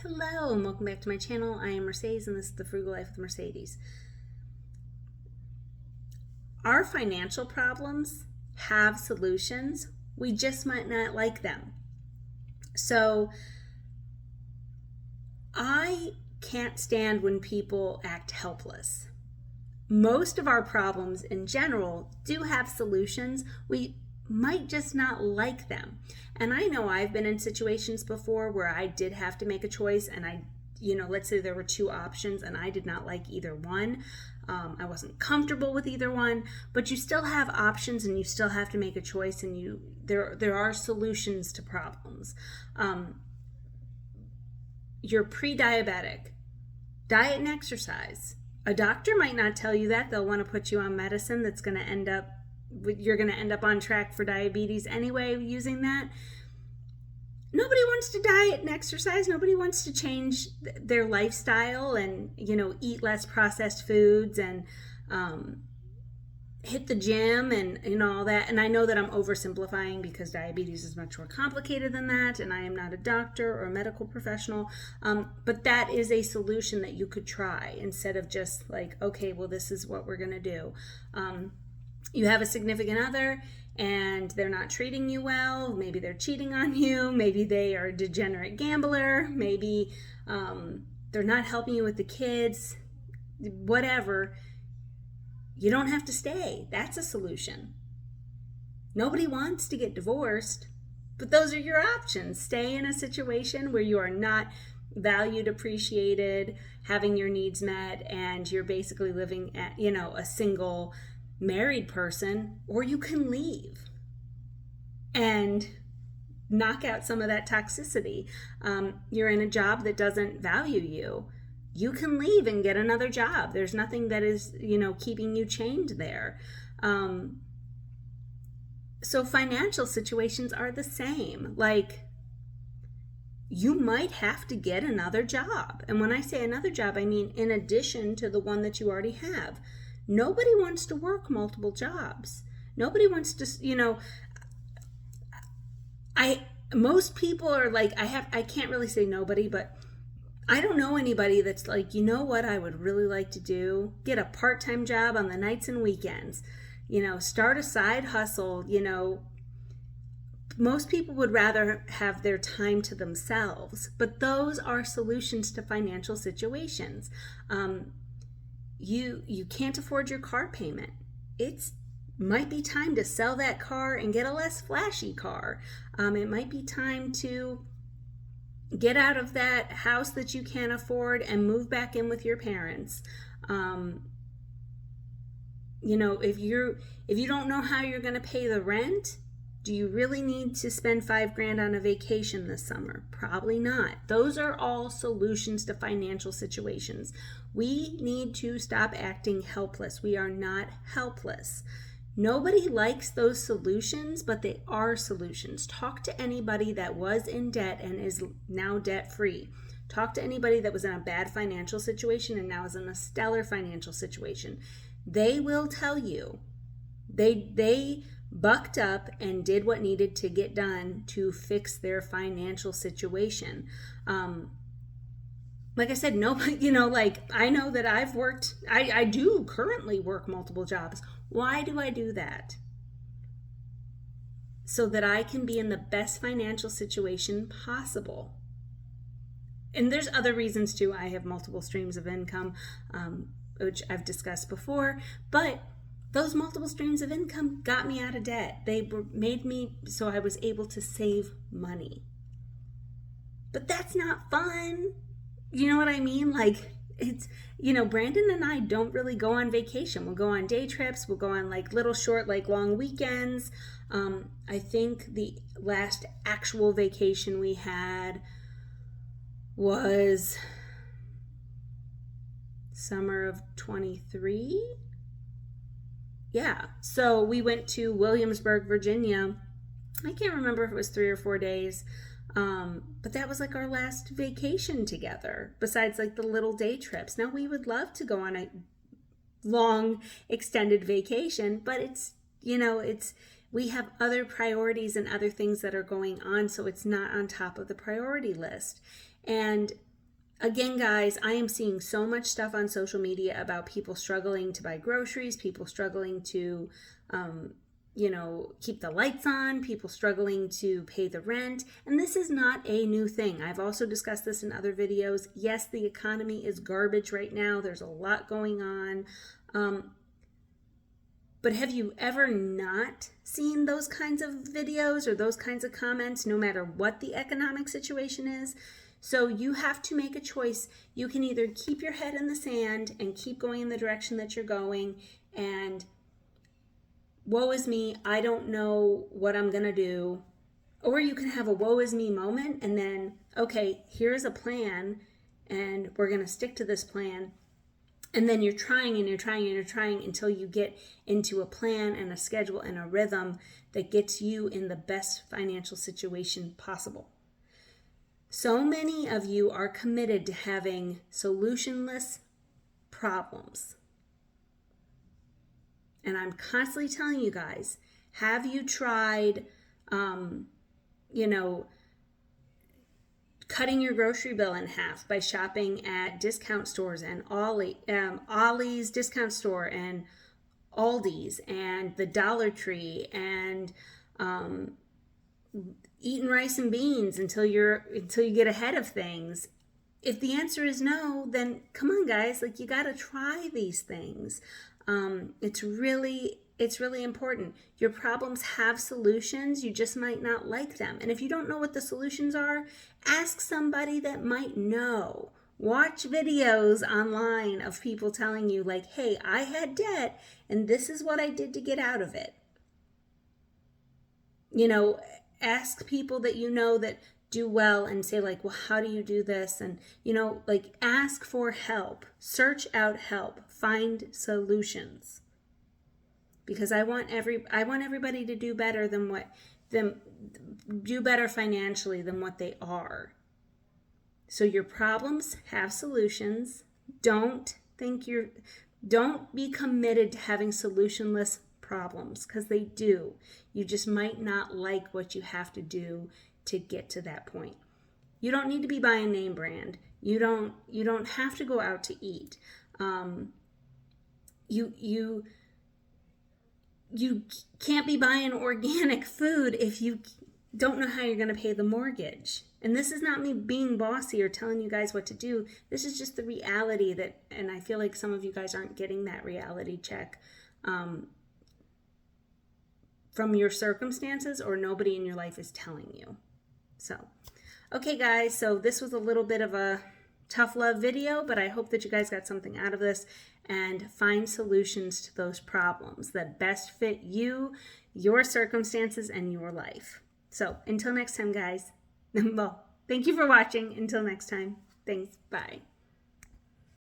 Hello and welcome back to my channel. I am Mercedes and this is the Frugal Life with Mercedes. Our financial problems have solutions. We just might not like them. So I can't stand when people act helpless. Most of our problems in general do have solutions. We might just not like them. And I know I've been in situations before where I did have to make a choice and let's say there were two options and I did not like either one. I wasn't comfortable with either one, but you still have options and you still have to make a choice, and there are solutions to problems. You're pre-diabetic. Diet and exercise. A doctor might not tell you that. They'll want to put you on medicine that's going to you're going to end up on track for diabetes anyway using that. Nobody wants to diet and exercise. Nobody wants to change their lifestyle and, eat less processed foods and hit the gym and all that. And I know that I'm oversimplifying because diabetes is much more complicated than that, and I am not a doctor or a medical professional. But that is a solution that you could try instead of just like, okay, well, this is what we're going to do. You have a significant other and they're not treating you well. Maybe they're cheating on you. Maybe they are a degenerate gambler. Maybe they're not helping you with the kids. Whatever. You don't have to stay. That's a solution. Nobody wants to get divorced, but those are your options. Stay in a situation where you are not valued, appreciated, having your needs met, and you're basically living at, a single married person, or you can leave and knock out some of that toxicity. You're in a job that doesn't value you. You can leave and get another job. There's nothing that is, keeping you chained there. So financial situations are the same. Like, you might have to get another job. And when I say another job, I mean in addition to the one that you already have. Nobody wants to work multiple jobs. Nobody wants to, most people are like, I can't really say nobody, but I don't know anybody that's like, what I would really like to do? Get a part-time job on the nights and weekends, start a side hustle, Most people would rather have their time to themselves, but those are solutions to financial situations. You can't afford your car payment. It might be time to sell that car and get a less flashy car. It might be time to get out of that house that you can't afford and move back in with your parents. If you don't know how you're going to pay the rent, do you really need to spend $5,000 on a vacation this summer? Probably not. Those are all solutions to financial situations. We need to stop acting helpless. We are not helpless. Nobody likes those solutions, but they are solutions. Talk to anybody that was in debt and is now debt-free. Talk to anybody that was in a bad financial situation and now is in a stellar financial situation. They will tell you. They bucked up and did what needed to get done to fix their financial situation. Like I said, nobody, I know that I've worked, I do currently work multiple jobs. Why do I do that? So that I can be in the best financial situation possible. And there's other reasons too. I have multiple streams of income, which I've discussed before, but those multiple streams of income got me out of debt. They made me so I was able to save money. But that's not fun. You know what I mean? Like, it's, Brandon and I don't really go on vacation. We'll go on day trips. We'll go on like little short, like long weekends. I think the last actual vacation we had was summer of 23. Yeah, so we went to Williamsburg, Virginia. I can't remember if it was 3 or 4 days, but that was like our last vacation together, besides like the little day trips. Now, we would love to go on a long, extended vacation, but we have other priorities and other things that are going on, so it's not on top of the priority list. And Again, guys, I am seeing so much stuff on social media about people struggling to buy groceries, people struggling to, keep the lights on, people struggling to pay the rent. And this is not a new thing. I've also discussed this in other videos. Yes, the economy is garbage right now. There's a lot going on. But have you ever not seen those kinds of videos or those kinds of comments, no matter what the economic situation is? So you have to make a choice. You can either keep your head in the sand and keep going in the direction that you're going and woe is me, I don't know what I'm going to do. Or you can have a woe is me moment and then, okay, here's a plan and we're going to stick to this plan. And then you're trying and you're trying and you're trying until you get into a plan and a schedule and a rhythm that gets you in the best financial situation possible. So many of you are committed to having solutionless problems. And I'm constantly telling you guys, have you tried, cutting your grocery bill in half by shopping at discount stores and Ollie's discount store and Aldi's and the Dollar Tree and eating rice and beans until you get ahead of things? If the answer is no, then come on, guys, like, you got to try these things. It's really important. Your problems have solutions. You just might not like them. And if you don't know what the solutions are, ask somebody that might know. Watch videos online of people telling you, like, hey, I had debt and this is what I did to get out of it. Ask people that you know that do well and say, like, well, how do you do this? And, ask for help. Search out help. Find solutions. Because I want everybody to do better do better financially than what they are. So your problems have solutions. Don't be committed to having solutionless problems, because they do. You just might not like what you have to do to get to that point. You don't need to be buying name brand. You don't have to go out to eat. You can't be buying organic food if you don't know how you're going to pay the mortgage. And this is not me being bossy or telling you guys what to do. This is just the reality and I feel like some of you guys aren't getting that reality check from your circumstances, or nobody in your life is telling you. So, okay, guys, so this was a little bit of a tough love video, but I hope that you guys got something out of this and find solutions to those problems that best fit you, your circumstances, and your life. So until next time, guys, well, thank you for watching. Until next time, thanks, bye.